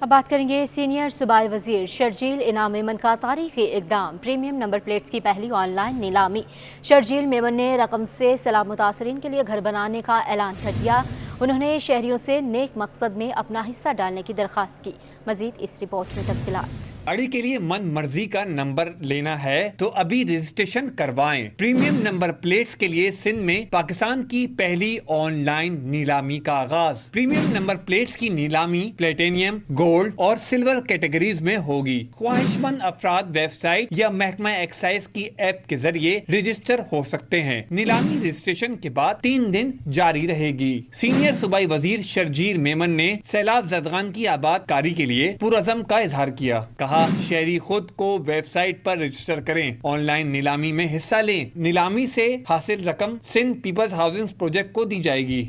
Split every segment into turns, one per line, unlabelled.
अब बात करेंगे सीनियर सूबाई वजीर शर्जील इनाम मेमन का तारीखी इकदाम। प्रीमियम नंबर प्लेट्स की पहली ऑनलाइन नीलामी। शर्जील मेमन ने रकम से सैलाब मुतासरीन के लिए घर बनाने का ऐलान कर दिया। उन्होंने शहरियों से नेक मकसद में अपना हिस्सा डालने की दरख्वास्त की। मजीद इस रिपोर्ट में तफसीलात।
गाड़ी के लिए मन मर्जी का नंबर लेना है तो अभी रजिस्ट्रेशन करवाएं। प्रीमियम नंबर प्लेट्स के लिए सिंध में पाकिस्तान की पहली ऑनलाइन नीलामी का आगाज। प्रीमियम नंबर प्लेट्स की नीलामी प्लेटिनियम, गोल्ड और सिल्वर कैटेगरीज में होगी। ख्वाहिशमंद अफराद वेबसाइट या महकमा एक्साइज की ऐप के जरिए रजिस्टर हो सकते हैं। नीलामी रजिस्ट्रेशन के बाद 3 दिन जारी रहेगी। सीनियर सूबाई वजीर शर्जील मेमन ने सैलाब ज़दगान की आबादकारी के लिए पुरअज़म का इजहार किया। कहा शहरी खुद को वेबसाइट पर रजिस्टर करें, ऑनलाइन नीलामी में हिस्सा लें। नीलामी से हासिल रकम सिंध पीपल्स हाउसिंग प्रोजेक्ट को दी जाएगी।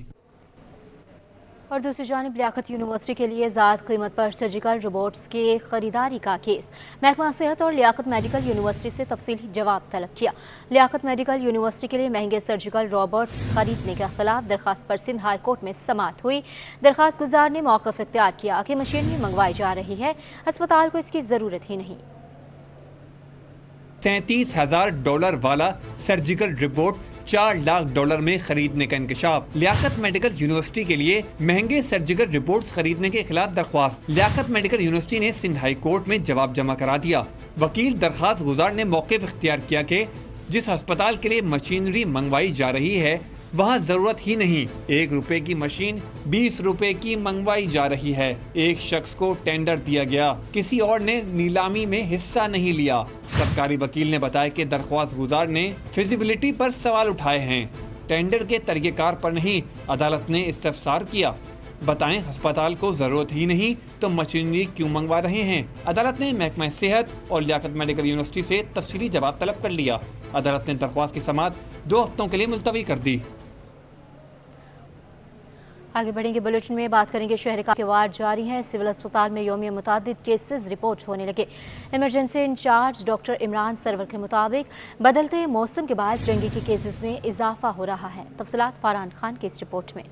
और दूसरी जानिब लियाकत यूनिवर्सिटी के लिए ज़्यादा कीमत पर सर्जिकल रोबोट्स की खरीदारी का केस। महकमा सेहत और लियाकत मेडिकल यूनिवर्सिटी से तफसीली जवाब तलब किया। लियाकत मेडिकल यूनिवर्सिटी के लिए महंगे सर्जिकल रोबोट्स खरीदने के खिलाफ दरखास्त पर सिंध हाई कोर्ट में समाअत हुई। दरखास्त गुजार ने मौक़िफ़ इख्तियार किया कि मशीनरी मंगवाई जा रही है, अस्पताल को इसकी ज़रूरत ही नहीं।
$37,000 वाला सर्जिकल रिपोर्ट $4 लाख में खरीदने का इंकशाफ। लियाकत मेडिकल यूनिवर्सिटी के लिए महंगे सर्जिकल रिपोर्ट्स खरीदने के खिलाफ दरख्वास्त। लियाकत मेडिकल यूनिवर्सिटी ने सिंध हाई कोर्ट में जवाब जमा करा दिया। वकील दरख्वास्त गुजार ने मौक़िफ़ इख्तियार किया कि जिस अस्पताल के लिए मशीनरी मंगवाई जा रही है वहाँ जरूरत ही नहीं। 1 रुपए की मशीन 20 रुपए की मंगवाई जा रही है। एक शख्स को टेंडर दिया गया, किसी और ने नीलामी में हिस्सा नहीं लिया। सरकारी वकील ने बताया कि दरख्वास्त गुजार ने फिजिबिलिटी पर सवाल उठाए हैं, टेंडर के तरीक़ेकार पर नहीं। अदालत ने इस्तफसार किया, बताएं अस्पताल को जरूरत ही नहीं तो मशीनरी क्यों मंगवा रहे हैं। अदालत ने महकमा सेहत और लियाकत मेडिकल यूनिवर्सिटी से तफसीली जवाब तलब कर लिया। अदालत ने दरख्वास्त की समाअत 2 हफ्तों के लिए मुलतवी कर दी।
आगे बढ़ेंगे। बुलेटिन में बात करेंगे शहर का वार्ड जारी है। सिविल अस्पताल में यौमिया मुतादिद केसेस रिपोर्ट होने लगे। Emergency in-charge doctor Imran Sarwar के मुताबिक बदलते मौसम के बाद डेंगू के केसेस में इजाफा हो रहा है। तफसीलात फरहान खान की इस रिपोर्ट में।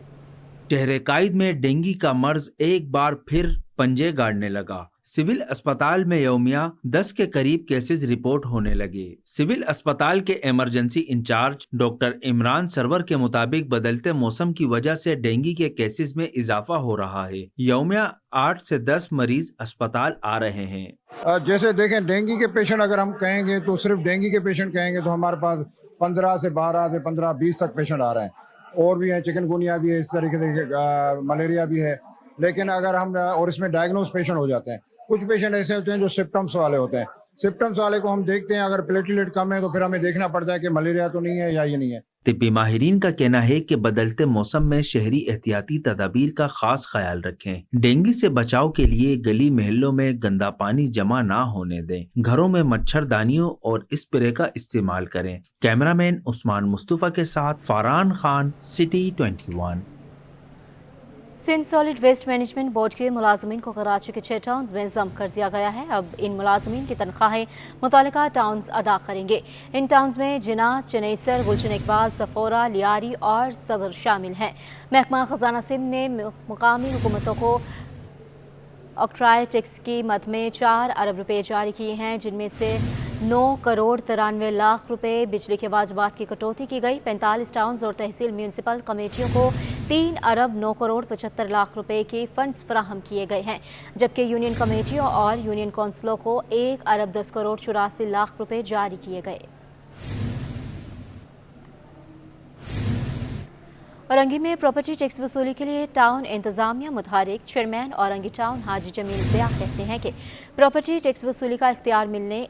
शहर कायद में डेंगू का मर्ज एक बार फिर पंजे गाड़ने लगा। सिविल अस्पताल में यौमिया 10 के करीब केसेस रिपोर्ट होने लगे। सिविल अस्पताल के emergency in-charge doctor Imran Sarwar के मुताबिक बदलते मौसम की वजह से डेंगू के केसेस में इजाफा हो रहा है। यौमिया 8 से 10 मरीज अस्पताल आ रहे हैं।
जैसे देखें, डेंगू के पेशेंट अगर हम कहेंगे तो सिर्फ डेंगू के पेशेंट कहेंगे तो हमारे पास 15 से 12 से 15 20 तक पेशेंट आ रहे हैं। और भी हैं, चिकनगुनिया भी है, इस तरीके से मलेरिया भी है। लेकिन अगर हम और इसमें डायग्नोज पेशेंट हो जाते हैं। कुछ पेशेंट ऐसे होते हैं जो सिम्पटम्स वाले होते हैं। सिम्पटम्स वाले को हम देखते हैं, अगर प्लेटलेट कम है तो फिर हमें देखना पड़ता है कि मलेरिया तो नहीं है या ये नहीं है।
तिब्बी माहिरीन का कहना है कि बदलते मौसम में शहरी एहतियाती तदाबीर का खास ख्याल रखें। डेंगू से बचाव के लिए गली महलों में गंदा पानी जमा ना होने दें। घरों में मच्छरदानियों और स्प्रे का इस्तेमाल करें। कैमरामैन उस्मान मुस्तफा के साथ Farhan Khan, city 21।
Sindh solid waste management board के मुलाजमीन को कराची के 6 टाउन्स में जम कर दिया गया है। अब इन मुलाजमीन की तनख्वाहें मुतालिका टाउन्स अदा करेंगे। इन टाउन्स में जिनात, चनेसर, गुलशन इकबाल, सफोरा, लियारी और सदर शामिल हैं। महकमा खजाना सिंध ने मुकामी हुकूमतों को ऑक्ट्राय टैक्स की मद में 4 अरब रुपए जारी किए हैं, जिनमें से 9 करोड़ 93 लाख रुपए बिजली के वाजिबात की कटौती की गई। 45 टाउन्स और तहसील म्यूनसिपल कमेटियों को 3 अरब 9 करोड़ 75 लाख रुपए के फंड्स फराहम किए गए हैं, जबकि यूनियन कमेटियों और यूनियन कौंसिलों को 1 अरब 10 करोड़ 84 लाख रुपए जारी किए गए। औरंगी में प्रॉपर्टी टैक्स वसूली के लिए टाउन इंतजामिया मुतहरिक। चेयरमैन औरंगी टाउन हाजी जमील ज़िया कहते हैं कि प्रॉपर्टी टैक्स वसूली का इख्तियार मिलने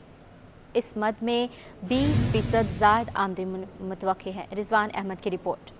इस मद में 20% ज़ायद आमदनी मुतवक्की है। रिजवान अहमद की रिपोर्ट।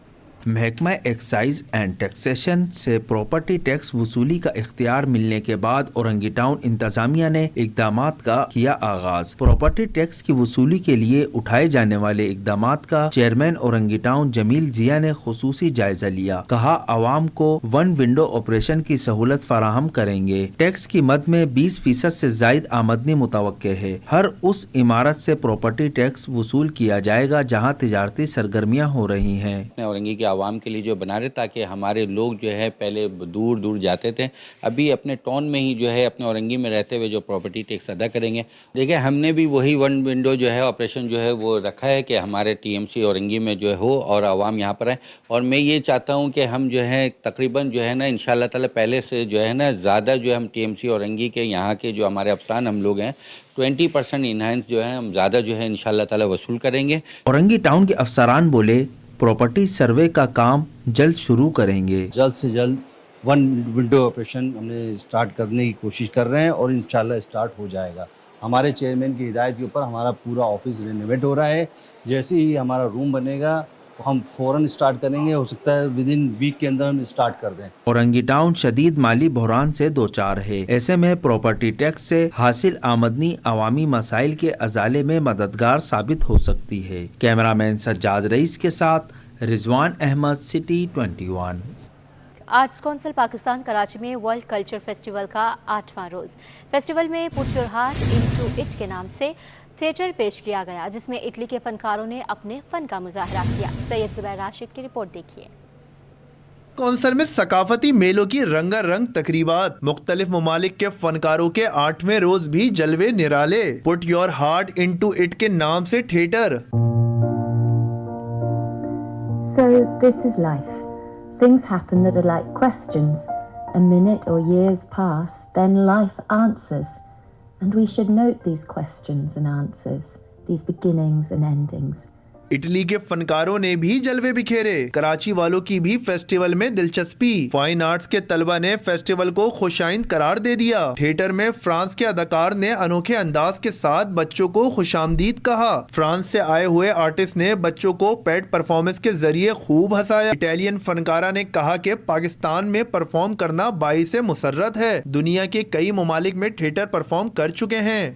महकमा एक्साइज एंड टैक्सेशन से प्रॉपर्टी टैक्स वसूली का इख्तियार मिलने के बाद औरंगी टाउन इंतजामिया ने इकदामात का किया आगाज। प्रॉपर्टी टैक्स की वसूली के लिए उठाए जाने वाले इकदामात का चेयरमैन औरंगी टाउन जमील जिया ने खुसूसी जायजा लिया। कहा आवाम को 1 विंडो ऑपरेशन की सहूलत फराहम करेंगे। टैक्स की मद में 20% से जायद आमदनी मुतवक्के है। हर उस इमारत से प्रॉपर्टी टैक्स वसूल किया जाएगा जहाँ तिजारती सरगर्मियाँ हो रही हैं।
औरंगी के عوام کے لیے جو بنا رہے تاکہ ہمارے لوگ جو ہے پہلے دور دور جاتے تھے، ابھی اپنے ٹاؤن میں ہی جو ہے اپنے اورنگی میں رہتے ہوئے جو پراپرٹی ٹیکس ادا کریں گے. دیکھیں ہم نے بھی وہی ون ونڈو جو ہے آپریشن جو ہے وہ رکھا ہے کہ ہمارے ٹی ایم سی اورنگی میں جو ہو اور عوام یہاں پر آئیں. اور میں یہ چاہتا ہوں کہ ہم جو ہے تقریباً جو ہے نا انشاءاللہ تعالی پہلے سے جو ہے نا زیادہ جو ہے ہم ٹی ایم سی اورنگی کے یہاں کے جو ہمارے افسران ہم لوگ ہیں 20% انہانس جو ہے ہم زیادہ جو ہے انشاءاللہ تعالی وصول کریں گے.
اورنگی ٹاؤن کے افسران بولے پراپرٹی سروے کا کام جلد شروع کریں گے.
جلد سے جلد ون ونڈو آپریشن ہم نے اسٹارٹ کرنے کی کوشش کر رہے ہیں اور انشاءاللہ اسٹارٹ ہو جائے گا. ہمارے چیئرمین کی ہدایت کے اوپر ہمارا پورا آفس رینوویٹ ہو رہا ہے. جیسے ہی ہمارا روم بنے گا ہم فوراً اسٹارٹ کریں گے. ہو سکتا ہے ود ان ویک کے اندر ہم اسٹارٹ کر دیں.
اورنگی ٹاؤن شدید مالی بحران سے دوچار ہے. ایسے میں پراپرٹی ٹیکس سے حاصل آمدنی عوامی مسائل کے ازالے میں مددگار ثابت ہو سکتی ہے. کیمرامین سجاد رئیس کے ساتھ Rizwan Ahmed, city 21.
Arts council Pakistan Karachi میں ورلڈ کلچر فیسٹیول کا 8واں روز. فیسٹیول میں put your heart into it کے نام سے تھیٹر پیش کیا گیا جس میں اٹلی کے فنکاروں نے اپنے فن کا مظاہرہ کیا. سید زبیر راشد کی رپورٹ دیکھیے.
کونسل میں ثقافتی میلوں کی رنگا رنگ تقریبات، مختلف ممالک کے فنکاروں کے 8ویں روز بھی جلوے نرالے. Put your heart into it کے نام سے theatre.
So this is life. Things happen that are like questions. A minute or years pass, then life answers. And we should note these questions and answers, these beginnings and endings.
Italy کے فنکاروں نے بھی جلوے بکھیرے. کراچی والوں کی بھی festival میں دلچسپی. Fine arts کے طلبہ نے فیسٹیول کو خوشائند قرار دے دیا. تھیٹر میں فرانس کے اداکار نے انوکھے انداز کے ساتھ بچوں کو خوش آمدید کہا. فرانس سے آئے ہوئے آرٹسٹ نے بچوں کو پیٹ پرفارمنس کے ذریعے خوب ہنسایا. اٹالین فنکارہ نے کہا کہ پاکستان میں پرفارم کرنا باعث مسرت ہے. دنیا کے کئی ممالک میں تھیٹر پرفارم کر چکے ہیں.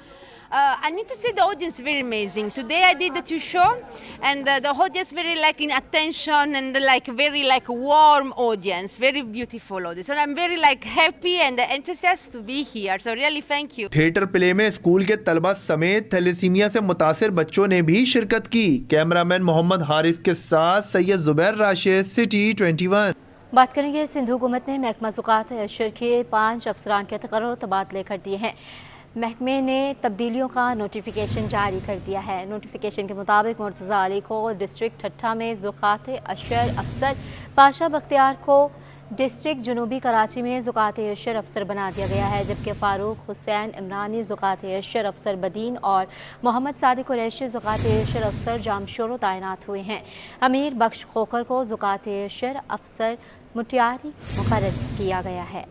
I need to say the audience very amazing. Today I did the 2 show and the audience very like in attention and like very like warm audience, very beautiful audience. And I'm very like happy and enthusiastic to be here. So really thank you.
Theatre play میں school کے طلبہ سمیت thalassaemia سے متاثر بچوں نے بھی شرکت کی. کیمرامین محمد حارث کے ساتھ سید زبیر راشد، سٹی 21.
بات کریں گے. سندھ حکومت نے محکمہ زکوٰۃ اشر کے 5 افسران کے تقرر و تبادلے کر دیے ہیں. محکمے نے تبدیلیوں کا نوٹیفیکیشن جاری کر دیا ہے. نوٹیفیکیشن کے مطابق مرتضی علی کو ڈسٹرکٹ ٹھٹھہ میں زکوٰۃ اشر افسر، پاشا بختیار کو ڈسٹرکٹ جنوبی کراچی میں زکوٰۃ اشر افسر بنا دیا گیا ہے، جبکہ فاروق حسین عمرانی زکوٰۃ اشر افسر بدین اور محمد صادق قریشی زکوٰۃ اشر افسر جامشورو تعینات ہوئے ہیں. امیر بخش خوکر کو زکوٰۃ اشر افسر مٹیاری مقرر کیا گیا ہے.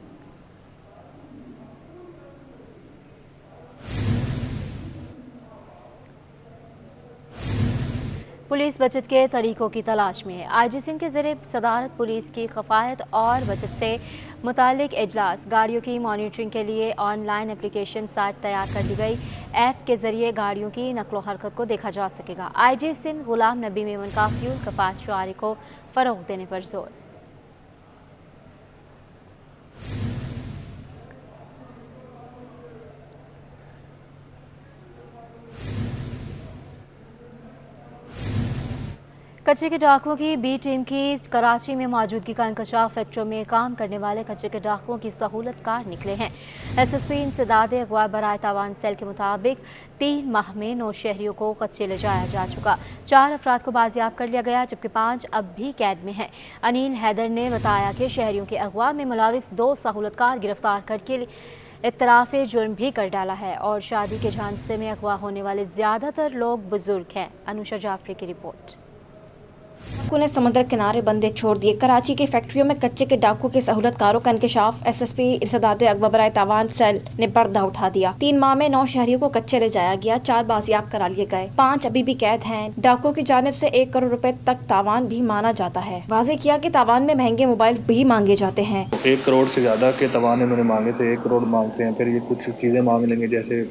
پولیس بچت کے طریقوں کی تلاش میں. آئی جی سندھ کے زیر صدارت پولیس کی کفایت اور بچت سے متعلق اجلاس. گاڑیوں کی مانیٹرنگ کے لیے آن لائن اپلیکیشن سائٹ تیار کر دی گئی. ایپ کے ذریعے گاڑیوں کی نقل و حرکت کو دیکھا جا سکے گا. آئی جی سندھ غلام نبی میمن کا فیول کفایت شعاری کو فروغ دینے پر زور. کچے کے ڈاکوؤں کی بی ٹیم کی کراچی میں موجودگی کا انکشاف. فیکٹریوں میں کام کرنے والے کچے کے ڈاکوؤں کی سہولت کار نکلے ہیں. ایس ایس پی انسداد اغوا برائے تاوان سیل کے مطابق 3 ماہ میں 9 شہریوں کو کچے لے جایا جا چکا. 4 افراد کو بازیاب کر لیا گیا جبکہ 5 اب بھی قید میں ہیں. انیل حیدر نے بتایا کہ شہریوں کے اغوا میں ملوث 2 سہولت کار گرفتار کر کے اعتراف جرم بھی کر ڈالا ہے اور شادی کے جھانسے میں اغوا ہونے والے زیادہ تر لوگ بزرگ ہیں. انوشا جعفری کی رپورٹ.
ڈاکو نے سمندر کنارے بندے چھوڑ دیے. کراچی کی فیکٹریوں میں کچے کے ڈاکو کے سہولت کاروں کا انکشاف. ایس ایس پی انسداد اغوا برائے تاوان سیل نے پردہ اٹھا دیا. 3 ماہ میں 9 شہریوں کو کچے لے جایا گیا. 4 بازیاب کرا لیے گئے. 5 ابھی بھی قید ہیں. ڈاکو کی جانب سے 1 کروڑ روپے تک تاوان بھی مانا جاتا ہے. واضح کیا کہ تاوان میں مہنگے موبائل بھی مانگے جاتے ہیں.
1 کروڑ سے زیادہ کے تاوان انہوں نے مانگے تھے. 1 کروڑ مانگتے ہیں، پھر یہ کچھ چیزیں مانگ لیں گے جیسے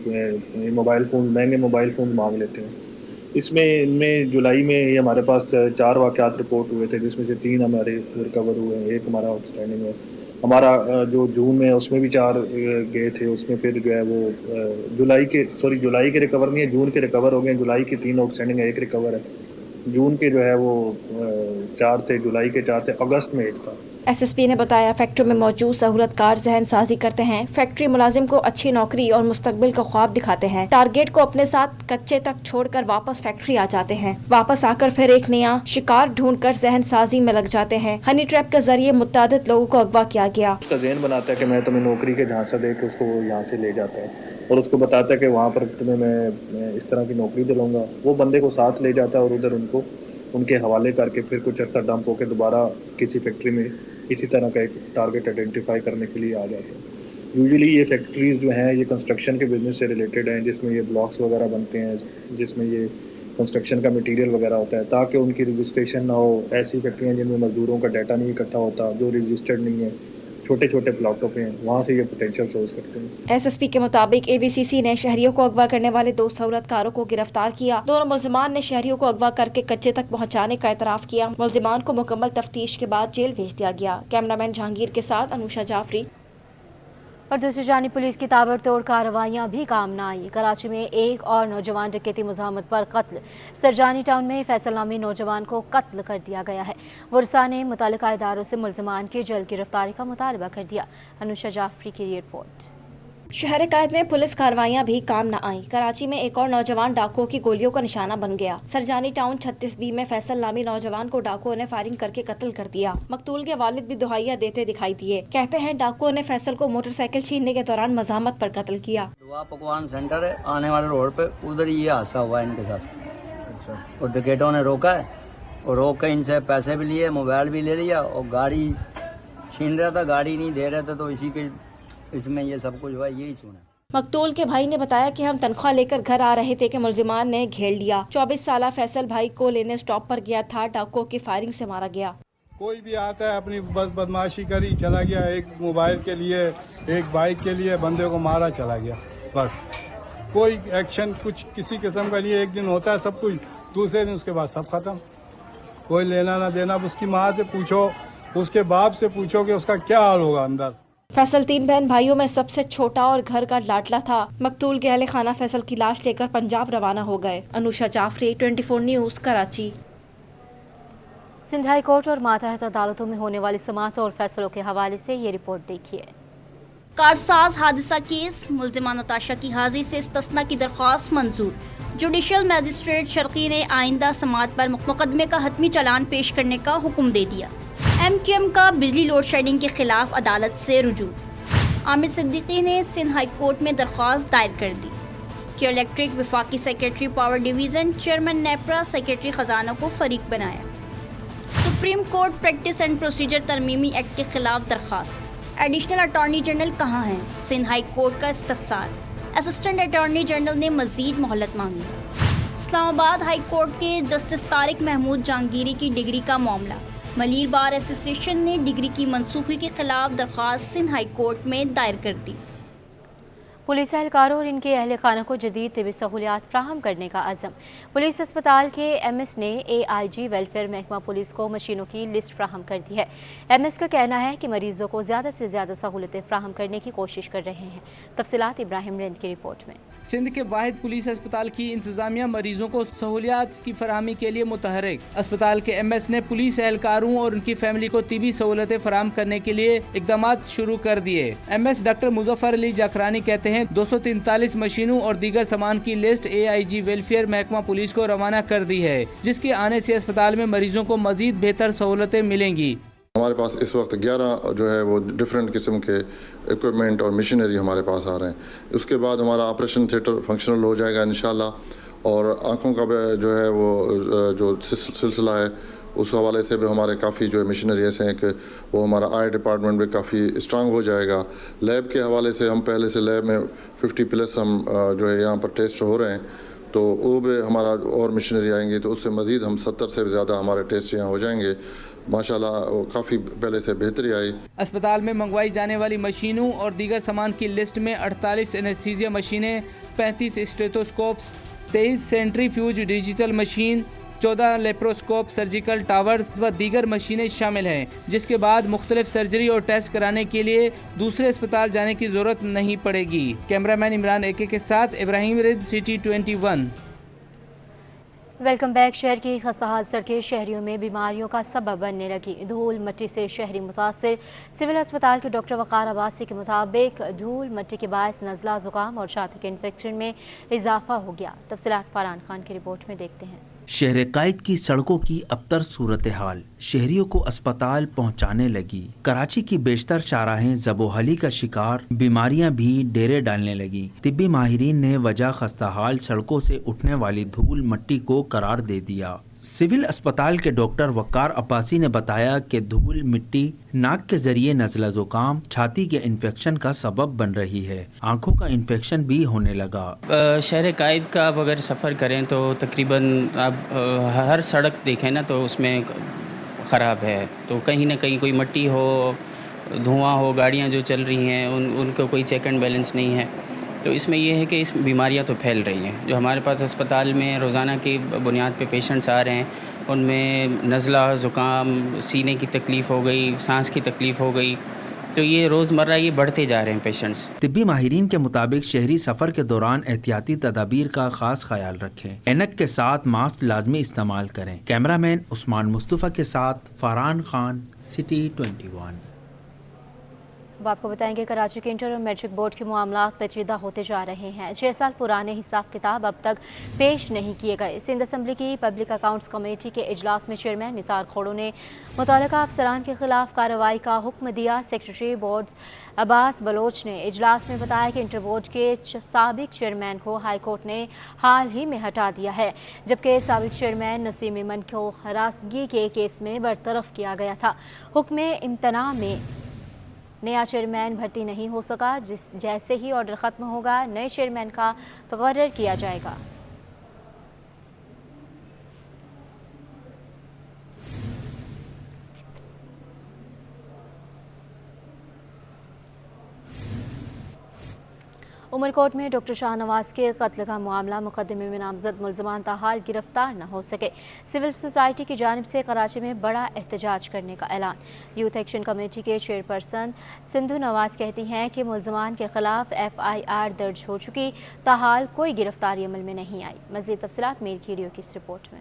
موبائل فون، مہنگے موبائل فون مانگ لیتے ہیں. اس میں ان میں جولائی میں یہ ہمارے پاس 4 واقعات رپورٹ ہوئے تھے جس میں سے 3 ہمارے ریکور ہوئے ہیں. 1 ہمارا آؤٹ اسٹینڈنگ ہے. ہمارا جو جون میں اس میں بھی 4 گئے تھے. اس میں پھر جو ہے وہ جولائی کے ریکور نہیں ہے، جون کے ریکور ہو گئے ہیں. جولائی کی 3 آؤٹ اسٹینڈنگ ہے، 1 ریکور ہے. जून के जो है वो 4 थे, जुलाई के 4 थे, अगस्त में 1 था।
SSP ने बताया फैक्ट्री में मौजूद सहूलतकार जहन साजी करते हैं, फैक्ट्री मुलाजिम को अच्छी नौकरी और मुस्तकबिल का ख्वाब दिखाते हैं, टारगेट को अपने साथ कच्चे तक छोड़कर वापस फैक्ट्री आ जाते हैं, वापस आकर फिर एक नया शिकार ढूंढकर जहन साजी में लग जाते हैं। हनी ट्रैप के जरिए मुत्तादिद लोगों को अगवा किया गया।
उसका जहन बनाता है कि मैं तुम्हें नौकरी के झांसा दे के उसको यहाँ से ले जाता है और उसको बताता है कि वहाँ पर तुम्हें मैं इस तरह की नौकरी दिलाऊंगा। वो बंदे को साथ ले जाता है और उधर उनको उनके हवाले करके फिर कुछ अर्सा डंप होकर दोबारा किसी फैक्ट्री में इसी तरह का एक टारगेट आइडेंटिफाई करने के लिए आ जाते हैं। यूजुअली ये फैक्ट्रीज जो हैं ये कंस्ट्रक्शन के बिजनेस से रिलेटेड हैं, जिसमें ये ब्लॉक्स वगैरह बनते हैं, जिसमें ये कंस्ट्रक्शन का मटेरियल वगैरह होता है, ताकि उनकी रजिस्ट्रेशन ना हो। ऐसी फैक्ट्रियाँ जिनमें मजदूरों का डाटा नहीं इकट्ठा होता, जो रजिस्टर्ड नहीं है, छोटे छोटे प्लॉटों पे हैं, वहाँ से ये पोटेंशियल सोर्स करते हैं।
SSP के मुताबिक AVCC ने शहरियों को अगवा करने वाले 2 सहूलतकारों को गिरफ्तार किया। दोनों मुल्जिमान ने शहरियों को अगवा करके कच्चे तक पहुंचाने का एतराफ़ किया। मुल्जिमान को मुकम्मल तफ्तीश के बाद जेल भेज दिया गया। कैमरामैन जहांगीर के साथ अनुषा जाफरी।
और दूसरी जानिब पुलिस की ताबड़तोड़ कार्रवाइयाँ भी काम न आई। कराची में एक और नौजवान डकैती मुज़ाहमत पर कत्ल। सरजानी टाउन में फैसल नामी नौजवान को कत्ल कर दिया गया है। वर्सा ने मुतल्लिका इदारों से मुल्ज़िमान की जल्द गिरफ्तारी का मुतालबा कर दिया। अनुषा जाफरी की रिपोर्ट।
शहर कायद में पुलिस कार्रवाइयां भी काम न आई। कराची में एक और नौजवान डाकुओं की गोलियों का निशाना बन गया। सरजानी टाउन 36B में फैसल नामी नौजवान को डाकुओं ने फायरिंग करके कत्ल कर दिया। मकतूल के वालिद भी दुहाइयां देते दिखाई दिए। कहते हैं डाकुओं ने फैसल को मोटरसाइकिल छीनने के दौरान मज़ाहमत पर कत्ल किया।
दुआ पकवान सेंटर है आने वाले रोड पे, उधर ये हादसा हुआ इनके साथ। और डकैतों ने रोका है और रोक के इनसे पैसे भी लिए, मोबाइल भी ले लिया और गाड़ी छीन रहा था, गाड़ी नहीं दे रहे थे, तो इसी के इसमें ये सब कुछ हुआ, यही सुना।
मकतूल के भाई ने बताया कि हम तनख्वाह लेकर घर आ रहे थे कि मुल्जिमान ने घेर लिया। 24 साला फैसल भाई को लेने स्टॉप पर गया था, डाकुओं की फायरिंग से मारा गया।
कोई भी आता है अपनी बस बदमाशी करी चला गया, एक मोबाइल के लिए, एक बाइक के लिए बंदे को मारा चला गया, बस कोई एक्शन कुछ किसी किस्म का नहीं। एक दिन होता है सब कुछ, दूसरे दिन उसके बाद सब खत्म, कोई लेना ना देना। उसकी माँ से पूछो, उसके बाप से पूछो कि उसका क्या हाल होगा अंदर।
फैसल 3 बहन भाइयों में सबसे छोटा और घर का लाडला था। मकतूल के अहले खाना फैसल की लाश लेकर पंजाब रवाना हो गए। Anusha Jafri, 24 news, Karachi.
Sindh high court और मातहत अदालतों में होने वाली समाअत और फैसलों के हवाले से ये रिपोर्ट देखिए।
कारसाज हादसा केस, मुल्जिमा नताशा की हाजिरी से इस्तिस्ना की दरख्वास्त मंजूर। जुडिशल मजिस्ट्रेट शर्की ने आइंदा समाअत पर मुकदमे का हतमी चालान पेश करने का हुक्म दे दिया। MQM का बिजली लोड शेडिंग के खिलाफ अदालत से रुजू। आमिर सिद्दीकी ने सिंध हाई कोर्ट में दरख्वास्त दायर कर दी। कि इलेक्ट्रिक वफाकी secretary power division, chairman NEPRA, secretary खजाना को फरीक बनाया। Supreme court practice and procedure तरमीमी एक्ट के खिलाफ दरख्वास्त। एडिशनल अटॉर्नी जनरल कहाँ हैं? सिंध हाई कोर्ट का इस्तफसार। असिस्टेंट अटॉर्नी जनरल ने मजीद मोहलत मांगी। इस्लामाबाद हाई कोर्ट के जस्टिस तारिक महमूद जहांगीरी की डिग्री का मामला। मलीर बार एसोसिएशन ने डिग्री की मनसूखी के खिलाफ दरख्वास्त सिंध हाई कोर्ट में दायर कर दी।
पुलिस एहलकारों और इनके अहल खाना को जदीद तिबी सहूलियात फ्राहम करने का अज़म। पुलिस अस्पताल के MS ने AIG वेलफेयर महकमा पुलिस को मशीनों की लिस्ट फ्राहम कर दी है। MS का कहना है कि मरीजों को ज़्यादा से ज़्यादा सहूलतें फ्राहम करने की कोशिश कर रहे हैं। तफसीलात इब्राहिम रिंद की रिपोर्ट में।
सिंध के वाहिद पुलिस अस्पताल की इंतजामिया मरीजों को सहूलियात की फराहमी के लिए मुतहरिक। अस्पताल के MS ने पुलिस एहलकारों और उनकी फैमिली को तिबी सहूलतें फराहम करने के लिए इकदाम शुरू कर दिए। MS डॉक्टर मुजफ्फर अली जाकरानी कहते हैं 243 मशीनों और दीगर सामान की लिस्ट AIG वेलफेयर महकमा पुलिस को रवाना कर दी है, जिसके आने से अस्पताल में मरीजों को मजीद बेहतर सहूलतें मिलेंगी।
हमारे पास इस वक्त 11 जो है वो डिफरेंट किस्म के इक्विपमेंट और मशीनरी हमारे पास आ रहे हैं। उसके बाद हमारा ऑपरेशन थिएटर फंक्शनल हो जाएगा इंशाल्लाह, और आँखों का जो है वो जो सिलसिला है उस हवाले से भी हमारे काफ़ी जो है मशीनरी ऐसे हैं कि वो हमारा आई डिपार्टमेंट भी काफ़ी स्ट्रांग हो जाएगा। लैब के हवाले से हम पहले से लैब में 50+ हम जो है यहाँ पर टेस्ट हो रहे हैं, तो वो भी हमारा और मशीनरी आएंगी तो उससे मज़ीद हम 70 से ज़्यादा हमारे टेस्ट यहाँ हो जाएंगे। माशाल्लाह काफ़ी पहले से बेहतरी आई।
अस्पताल में मंगवाई जाने वाली मशीनों और दीगर सामान की लिस्ट में 48 एनेस्थीसिया मशीनें, 35 स्टेथोस्कोप्स, 23 centrifuge digital machine, 14 laparoscope, surgical towers व दीगर मशीनें शामिल हैं, जिसके बाद मुख्तलिफ सर्जरी और टेस्ट कराने के लिए दूसरे अस्पताल जाने की ज़रूरत नहीं पड़ेगी। कैमरामैन इमरान AK के साथ Ibrahim rhythm, city 21।
Welcome back. शहर की खस्ताहाल सड़कें शहरियों में बीमारियों का सबब बनने लगी। धूल मिट्टी से शहरी मुतासिर। सिविल अस्पताल के डॉक्टर वकार अब्बासी के मुताबिक धूल मिट्टी के बायस नज़ला ज़ुकाम और छाती के इन्फेक्शन में इजाफा हो गया। तफसीलात फरहान खान की रिपोर्ट में देखते हैं।
शहर कायद की सड़कों की अबतर सूरत हाल शहरियों को अस्पताल पहुंचाने लगी। कराची की बेशतर शाहराहें ज़बोहली का शिकार, बीमारियां भी डेरे डालने लगी। तिब्बी माहिरीन ने वजह खस्ताहाल सड़कों से उठने वाली धूल मट्टी को करार दे दिया। सिविल अस्पताल के डॉक्टर वकार अब्बासी ने बताया कि धूल मिट्टी नाक के जरिए नज़ला ज़ुकाम, छाती के इन्फेक्शन का सबब बन रही है। आंखों का इन्फेक्शन भी होने लगा।
शहर कायद का आप अगर सफ़र करें तो तकरीबन आप हर सड़क देखें ना तो उसमें ख़राब है। तो कहीं ना कहीं कोई मट्टी हो, धुआं हो, गाड़ियाँ जो चल रही हैं उनको कोई चेक एंड बैलेंस नहीं है। तो इसमें यह है कि इस बीमारियां तो फैल रही हैं। जो हमारे पास अस्पताल में रोज़ाना की बुनियाद पे पेशेंट्स आ रहे हैं, उनमें नज़ला, ज़ुकाम, सीने की तकलीफ़ हो गई, सांस की तकलीफ़ हो गई। तो ये रोज़मर्रा ये बढ़ते जा रहे हैं पेशेंट्स।
तिब्बी माहिरीन के मुताबिक शहरी सफ़र के दौरान एहतियाती तदाबीर का खास ख्याल रखें। ऐनक के साथ मास्क लाजमी इस्तेमाल करें। कैमरामैन उस्मान मुस्तफ़ा के साथ फरहान खान, सिटी 21।
अब आपको बताएंगे कराची के इंटर और मैट्रिक बोर्ड के मामलात पेचीदा होते जा रहे हैं। 6 साल पुराने हिसाब किताब अब तक पेश नहीं किए गए। सिंध असम्बली की पब्लिक अकाउंट्स कमेटी के इजलास में चेयरमैन निसार खोड़ो ने मुतल्लिका अफसरान के खिलाफ कार्रवाई का हुक्म दिया। सेक्रेटरी बोर्ड अब्बास बलोच ने इजलास में बताया कि इंटर बोर्ड के साबिक चेयरमैन को हाई कोर्ट ने हाल ही में हटा दिया है, जबकि साबिक चेयरमैन नसीम इमन को हरासगी के केस में बरतरफ किया गया था। हुक्म इम्तना में नया चेयरमैन भर्ती नहीं हो सका। जैसे ही ऑर्डर ख़त्म होगा नए चेयरमैन का तगर्रर किया जाएगा। उमरकोट में डॉक्टर शाहनवाज के कत्ल का मामला मुकदमे में नामजद मुलजमान ताहाल गिरफ्तार न हो सके। सिविल सोसाइटी की जानिब से कराची में बड़ा एहतजाज करने का ऐलान। यूथ एक्शन कमेटी के चेयरपर्सन सिंधु नवाज कहती हैं कि मुलजमान के खिलाफ FIR दर्ज हो चुकी, ताहाल कोई गिरफ्तारी अमल में नहीं आई। मज़ीद तफसीलात मीर कीड़ियों की इस रिपोर्ट में।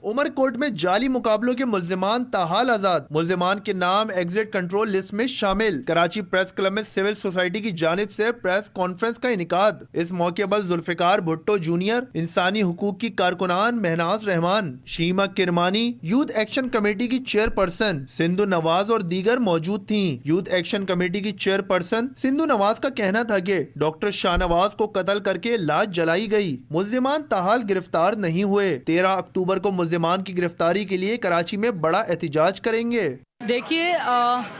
उमरकोट में जाली मुकाबलों के मुल्जिमान ताहाल आजाद। मुल्जिमान के नाम एग्जिट कंट्रोल लिस्ट में शामिल। कराची प्रेस क्लब में सिविल सोसाइटी की जानिब से प्रेस कॉन्फ्रेंस का इनेकाद। इस मौके पर जुल्फिकार भुट्टो जूनियर, इंसानी हुकूक की कारकुनान Mahnaz Rahman, शीमा Kirmani, youth action committee की चेयरपर्सन सिंधु नवाज और दीगर मौजूद थीं। यूथ एक्शन कमेटी की चेयरपर्सन सिंधु नवाज का कहना था कि डॉक्टर शाहनवाज को कत्ल करके लाश जलाई गई। मुल्जिमान ताहाल गिरफ्तार नहीं हुए। 13 अक्टूबर को मुल्जिमान की गिरफ्तारी के लिए कराची में बड़ा एहतजाज करेंगे।
देखिए,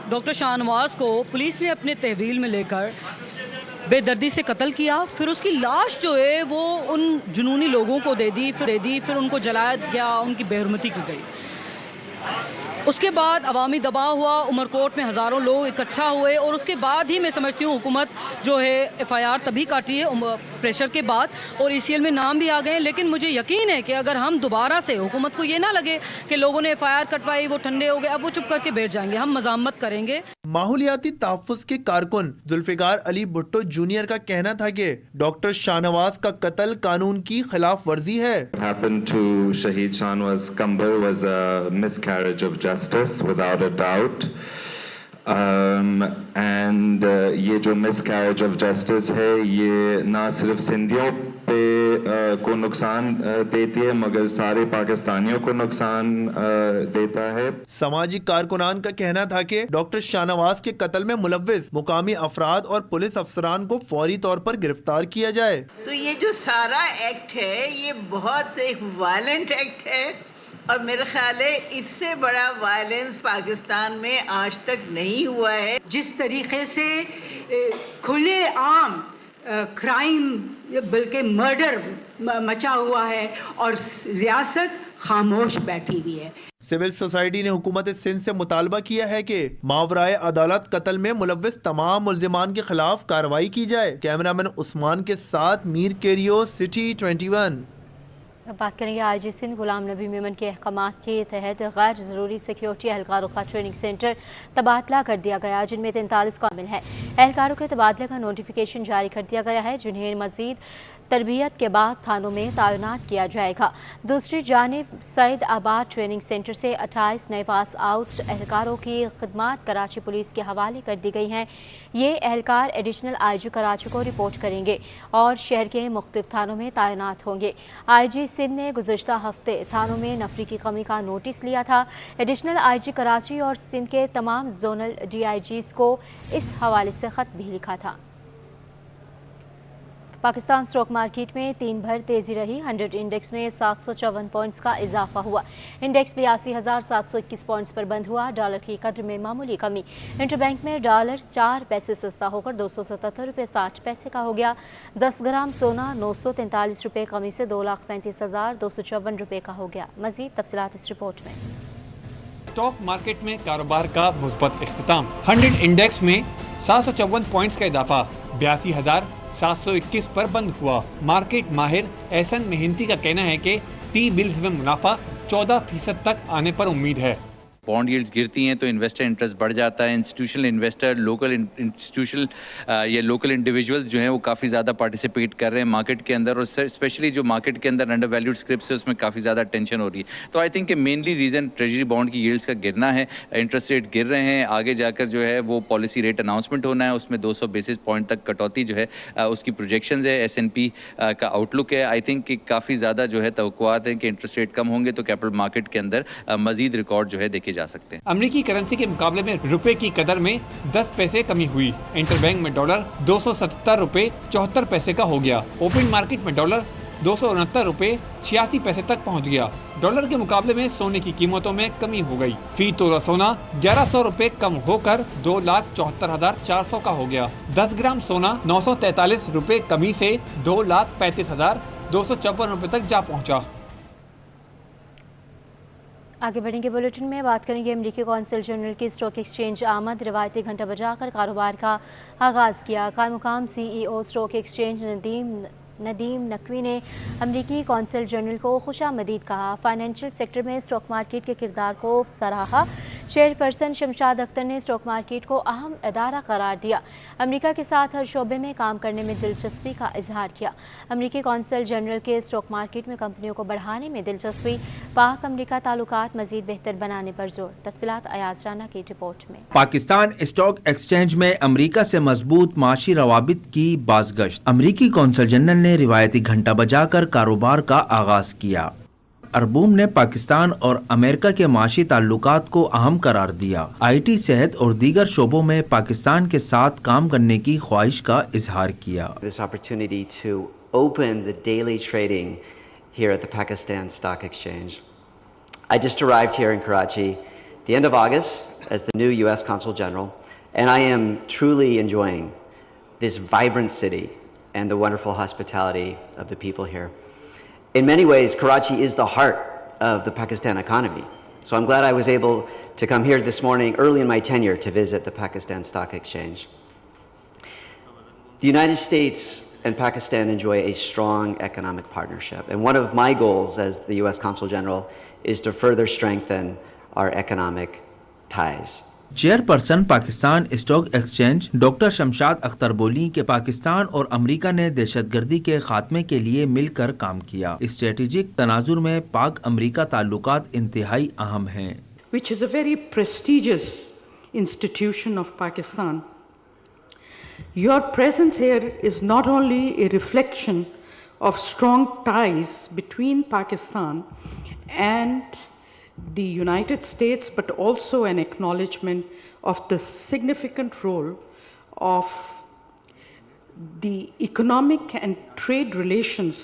डॉक्टर शाहनवाज को पुलिस ने अपने तहवील में लेकर बेदर्दी से कत्ल किया, फिर उसकी लाश जो है वो उन जुनूनी लोगों को दे दी, फिर उनको जलाया गया, उनकी बेहुरमती की गई। उसके बाद अवामी दबाव हुआ, उमरकोट में हज़ारों लोग इकट्ठा हुए और उसके बाद ही मैं समझती हूँ हुकूमत जो है FIR तभी काटी है प्रेशर के बाद, और ECL में नाम भी आ गए। लेकिन मुझे यकीन है कि अगर हम दोबारा से हुकूमत को ये ना लगे कि लोगों ने FIR कटवाई, वो ठंडे हो गए, अब वो चुप करके बैठ जाएंगे, हम मज़ामत करेंगे।
माहौलियाती तहफ़्फ़ुज़ के कारकुन जुल्फिकार अली भुट्टो जूनियर का कहना था कि डॉक्टर शाहनवाज का कत्ल कानून की खिलाफ वर्जी है।
Happened to Shahid Shahnawaz Kambar was a miscarriage of justice without a doubt. And ये जो miscarriage of justice है ये ना सिर्फ सिंधियों पे को नुकसान देती है मगर सारे पाकिस्तानियों को नुकसान देता है।
सामाजिक कारकुनान का कहना था कि डॉक्टर शाहनवाज के कत्ल में मुलव्विस मुकामी अफराद और पुलिस अफसरान को फौरी तौर पर गिरफ्तार किया जाए।
तो ये जो सारा एक्ट है ये बहुत एक वायलेंट एक्ट है और मेरा ख्याल है इससे बड़ा वायलेंस पाकिस्तान में आज तक नहीं हुआ है।
जिस तरीके से खुले आम क्राइम बल्कि मर्डर मचा हुआ है और रियासत खामोश बैठी हुई है।
सिविल सोसाइटी ने हुकूमत सिंध से मुतालबा किया है कि मावराए अदालत कत्ल में मुलव्विस तमाम मुल्जिमान के खिलाफ कार्रवाई की जाए। कैमरामैन उस्मान के साथ मीर केरियो, सिटी 21।
बात करेंगे IG सिंध गुलाम नबी मेमन के अहकामात के तहत गैर ज़रूरी सिक्योरिटी एहलकारों का ट्रेनिंग सेंटर तबादला कर दिया गया, जिनमें 43 कामिल हैं। एहलकारों के तबादले का नोटिफिकेशन जारी कर दिया गया है, जिन्हें मज़ीद तरबियत के बाद थानों में तैनात किया जाएगा। दूसरी जानिब सईद आबाद ट्रेनिंग सेंटर से 28 नए पास आउट एहलकारों की खिदमात कराची पुलिस के हवाले कर दी गई हैं। ये एहलकार एडिशनल IG कराची को रिपोर्ट करेंगे और शहर के मुख्तलिफ थानों में तैनात होंगे। IG सिंध ने गुज़श्ता हफ्ते थानों में नफरी की कमी का नोटिस लिया था। एडिशनल IG कराची और सिंध के तमाम जोनल DIGs को इस हवाले से ख़त भी लिखा था। पाकिस्तान स्टॉक मार्केट में 3 भर तेज़ी रही। 100 इंडेक्स में 754 पॉइंट्स का इजाफा हुआ। इंडेक्स 82,721 पॉइंट्स पर बंद हुआ। डॉलर की कद्र में मामूली कमी। इंटरबैंक में डॉलर 4 पैसे सस्ता होकर 277 रुपये 60 पैसे का हो गया। 10 ग्राम सोना 943 रुपये कमी से 2,35,254 रुपये का हो गया। मज़ीद तफसीलात इस रिपोर्ट में।
स्टॉक मार्केट में कारोबार का मुस्बत इख्तिताम। 100 इंडेक्स में 754 पॉइंट्स का इजाफा 82,721 पर बंद हुआ। मार्केट माहिर एहसन मेहनती का कहना है कि टी बिल्स में मुनाफा 14% तक आने पर उम्मीद है।
बॉन्ड यील्ड्स गिरती हैं तो इन्वेस्टर इंटरेस्ट बढ़ जाता है। इंस्टीट्यूशनल इन्वेस्टर, लोकल इंस्टीट्यूशनल या लोकल इंडिविजुअल्स जो हैं वो काफ़ी ज़्यादा पार्टिसिपेट कर रहे हैं मार्केट के अंदर, और स्पेशली जो मार्केट के अंदर अंडर वैल्यूड स्क्रिप्ट्स है उसमें काफ़ी ज़्यादा टेंशन हो रही है। तो आई थिंक कि मेनली रीज़न ट्रेजरी बॉन्ड की यील्ड्स का गिरना है, इंटरेस्ट रेट गिर रहे हैं। आगे जाकर जो है वो पॉलिसी रेट अनाउंसमेंट होना है, उसमें 200 बेसिस पॉइंट तक कटौती जो है उसकी प्रोजेक्शंस है। S&P का आउटलुक है। आई थिंक कि काफ़ी ज़्यादा जो है तवक्कुआत है कि इंटरेस्ट रेट कम होंगे तो कैपिटल मार्केट के अंदर मज़ीद रिकॉर्ड जो है देखे जा सकते हैं।
अमेरिकी करेंसी के मुकाबले में रुपए की कदर में 10 पैसे कमी हुई। इंटरबैंक में डॉलर 277 रुपये 74 पैसे का हो गया। ओपन मार्केट में डॉलर 269 रुपये 86 पैसे तक पहुंच गया। डॉलर के मुकाबले में सोने की कीमतों में कमी हो गई। फी तोला सोना 1100 रुपये कम होकर 2,74,400 का हो गया। 10 ग्राम सोना 943 रुपये कमी से 2,35,254 रुपये तक जा पहुंचा।
आगे बढ़ेंगे बुलेटिन में। बात करेंगे अमेरिकी कौंसिल जनरल की स्टॉक एक्सचेंज आमद रिवायती घंटा बजाकर कारोबार का आगाज़ किया। कायमुकाम CEO stock exchange Nadeem Naqvi ने अमेरिकी कौंसिल जनरल को खुशामदीद कहा। फाइनेंशियल सेक्टर में स्टॉक मार्केट के किरदार को सराहा। चेयरपर्सन शमशाद अख्तर ने स्टॉक मार्केट को अहम अदारा करार दिया। अमेरिका के साथ हर शोबे में काम करने में दिलचस्पी का इजहार किया। अमेरिकी कौंसिल जनरल के स्टॉक मार्केट में कंपनियों को बढ़ाने में दिलचस्पी। पाक अमेरिका ताल्लुकात मजीद बेहतर बनाने पर जोर। तफसीलात अयाज राना की रिपोर्ट में।
पाकिस्तान स्टॉक एक्सचेंज में अमेरिका से मजबूत माशी रवाबित की बाज़गश्त। अमेरिकी कौंसिल जनरल ने रिवायती घंटा बजाकर कारोबार का आगाज किया। अरबूम ने पाकिस्तान और अमेरिका के माशी ताल्लुकात को अहम करार दिया। IT, सेहत और दीगर शोबों में पाकिस्तान के साथ काम करने की ख्वाहिश का इजहार किया।
This opportunity to open the daily trading here at the Pakistan Stock Exchange. I just arrived here in Karachi the end of August as the new US Consul General, and I am truly enjoying this vibrant city and the wonderful hospitality of the people here. In many ways, Karachi is the heart of the Pakistan economy. So I'm glad I was able to come here this morning early in my tenure to visit the Pakistan Stock Exchange. The United States and Pakistan enjoy a strong economic partnership. And one of my goals as the U.S. Consul General is to further strengthen our economic ties.
Chairperson Pakistan stock exchange doctor Shamshad Akhtar बोली कि पाकिस्तान और America ने दहशतगर्दी के खात्मे के लिए मिलकर काम किया। स्ट्रेटेजिक तनाजुर में पाक अमेरिका ताल्लुकात इंतहाई अहम हैं।
Which is a very prestigious institution of Pakistan. Your presence here is not only a reflection of strong ties between Pakistan and the United States, but also an acknowledgement of the significant role of the economic and trade relations.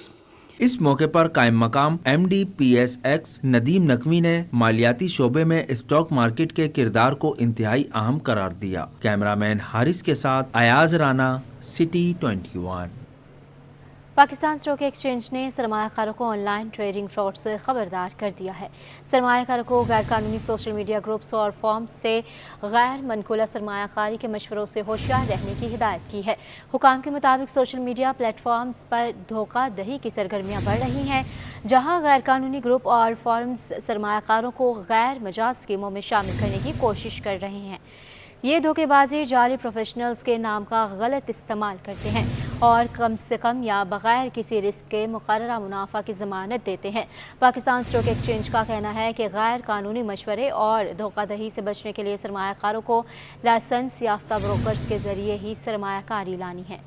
इस मौके पर कायम मकाम MD PSX Nadeem Naqvi ने मालियाती शोबे में stock market के किरदार को इंतहाई अहम करार दिया। कैमरामैन हारिस के साथ Ayaz Rana, city 21।
Pakistan stock exchange ने सरमायाकारों को ऑनलाइन ट्रेडिंग फ्रॉड से खबरदार कर दिया है। सरमायाकारों को गैर कानूनी सोशल मीडिया ग्रुप्स और फॉर्म्स से गैर मनकूला सरमायाकारी के मशवरों से होशियार रहने की हिदायत की है। हुकाम के मुताबिक सोशल मीडिया प्लेटफॉर्म्स पर धोखा दही की सरगर्मियां बढ़ रही हैं। जहां गैर कानूनी ग्रुप और फर्म्स सरमाया कारों को गैर मजाज स्कीमों में शामिल करने की कोशिश कर रहे हैं। ये धोखेबाजी जाली प्रोफेशनल्स के नाम का गलत इस्तेमाल करते हैं और कम से कम या बगैर किसी रिस्क के मुकर्ररा मुनाफा की ज़मानत देते हैं। पाकिस्तान स्टॉक एक्सचेंज का कहना है कि गैर कानूनी मशवरे और धोखाधड़ी से बचने के लिए सरमायाकारों को लाइसेंस याफ्ता ब्रोकर्स के ज़रिए ही सरमायाकारी लानी है।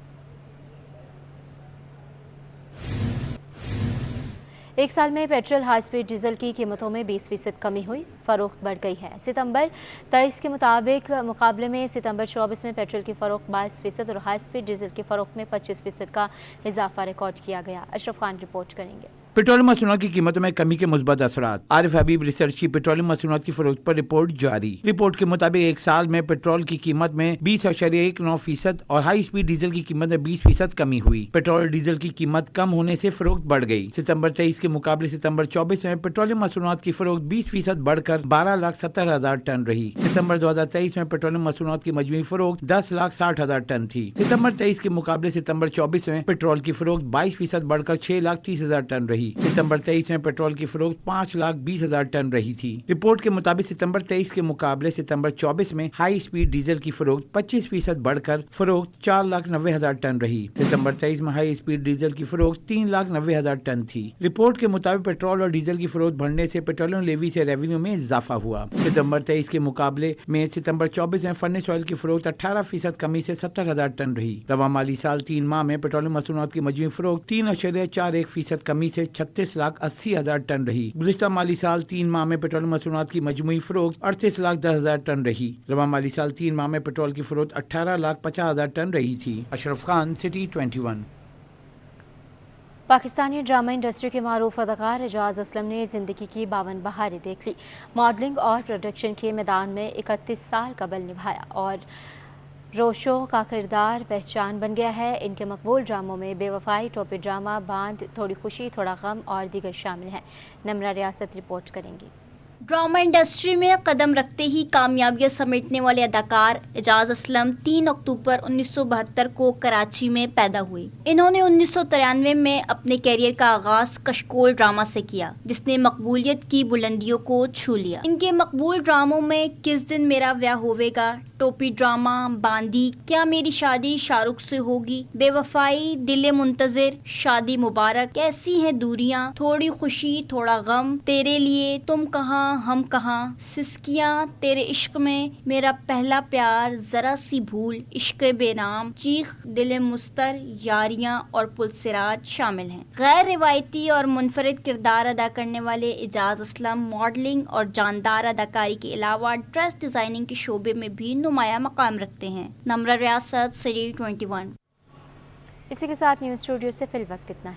एक साल में पेट्रोल हाई स्पीड डीजल की कीमतों में 20% कमी हुई, फ़रोख्त बढ़ गई है। सितंबर 23 के मुकाबले में सितंबर 24 में पेट्रोल की फ़रोख्त 22% और हाई स्पीड डीजल की फ़रोख्त में 25% का इजाफा रिकॉर्ड किया गया। अशरफ खान रिपोर्ट करेंगे।
पेट्रोलियम मसूनात की कीमतों में कमी के मुस्बत असरात। आरिफ हबीब रिसर्च की पेट्रोलियम मसूनात की फरोख्त पर रिपोर्ट जारी। रिपोर्ट के मुताबिक एक साल में पेट्रोल की कीमत में 20.19% और हाई स्पीड डीजल की कीमत में 20% कमी हुई। पेट्रोल और डीजल की कीमत कम होने से फरोख्त बढ़ गई। सितंबर 23 के मुकाबले सितंबर 24 में पेट्रोलियम मसूनात की फरोख्त 20% बढ़कर 12,70,000 टन रही। सितंबर 2023 में पेट्रोलियम मसूनात की मजमूई फरोख्त 10,60,000 टन थी। सितंबर 23 के मुकाबले सितंबर 24 में पेट्रोल की फरोख्त 22% बढ़कर 6,30,000 टन रही। सितंबर 23 में पेट्रोल की फरोख्त 5,20,000 टन रही थी। रिपोर्ट के मुताबिक सितंबर 23 के मुकाबले सितंबर 24 में हाई स्पीड डीजल की फरोख्त 25% बढ़कर फरोख्त 4,90,000 टन रही। सितंबर 23 में हाई स्पीड डीजल की फरोख्त 3,90,000 टन थी। रिपोर्ट के मुताबिक पेट्रोल और डीजल की फरोख्त बढ़ने से पेट्रोलियम लेवी से रेवेन्यू में इजाफा हुआ। सितंबर 23 के मुकाबले में सितंबर 24 में फर्नेस ऑयल की फरोख्त 18% कमी से 70,000 टन रही। रवा माली साल 3 माह में पेट्रोलियम मसूनात की मजमूई फरोख्त 3.41% कमी से 36,80,000 टन रही। गुज़िश्ता माली साल 3 माह में पेट्रोलियम मसूनात की मजमूई फरोख्त 38,10,000 टन रही। रवा माली साल 3 माह में पेट्रोल की फरोख्त 18,50,000 टन रही थी। Ashraf Khan, city 21।
Pakistani drama industry के मारूफ अदाकार एजाज असलम ने ज़िंदगी की 52 बहारें देख ली। मॉडलिंग और प्रोडक्शन के मैदान में 31 साल कबल निभाया और रोशो का किरदार पहचान बन गया है। इनके मकबूल ड्रामों में बेवफाई, टोपी ड्रामा, बांध, थोड़ी खुशी थोड़ा गम और दीगर शामिल हैं। नम्रा रियासत रिपोर्ट करेंगी।
ड्रामा इंडस्ट्री में कदम रखते ही कामयाबियां समेटने वाले अदाकार एजाज असलम 3 अक्टूबर 1972 को कराची में पैदा हुए। इन्होंने 1993 में अपने कैरियर का आगाज कशकोल ड्रामा से किया, जिसने मकबूलियत की बुलंदियों को छू लिया। इनके मकबूल ड्रामों में किस दिन मेरा ब्याह होवेगा, टोपी ड्रामा, बांदी, क्या मेरी शादी शाहरुख से होगी, बेवफाई, दिल मुंतजिर, शादी मुबारक, कैसी हैं दूरियां, थोड़ी खुशी थोड़ा गम, तेरे लिए, तुम कहाँ हम कहाँ, सिस्कियाँ, तेरे इश्क में, मेरा पहला प्यार, जरा सी भूल, इश्क बेनाम, चीख, दिल मुस्तर, यारियां और पुलसिराज शामिल हैं। गैर रिवायती और मुनफरिद किरदार अदा करने वाले एजाज असलम मॉडलिंग और जानदार अदाकारी के अलावा ड्रेस डिजाइनिंग के शोबे में भी नुमाया मकाम रखते हैं। नम्रा रियासत, सिटी 21।
इसी के साथ न्यूज़ स्टूडियो से फिल वक्त इतना ही।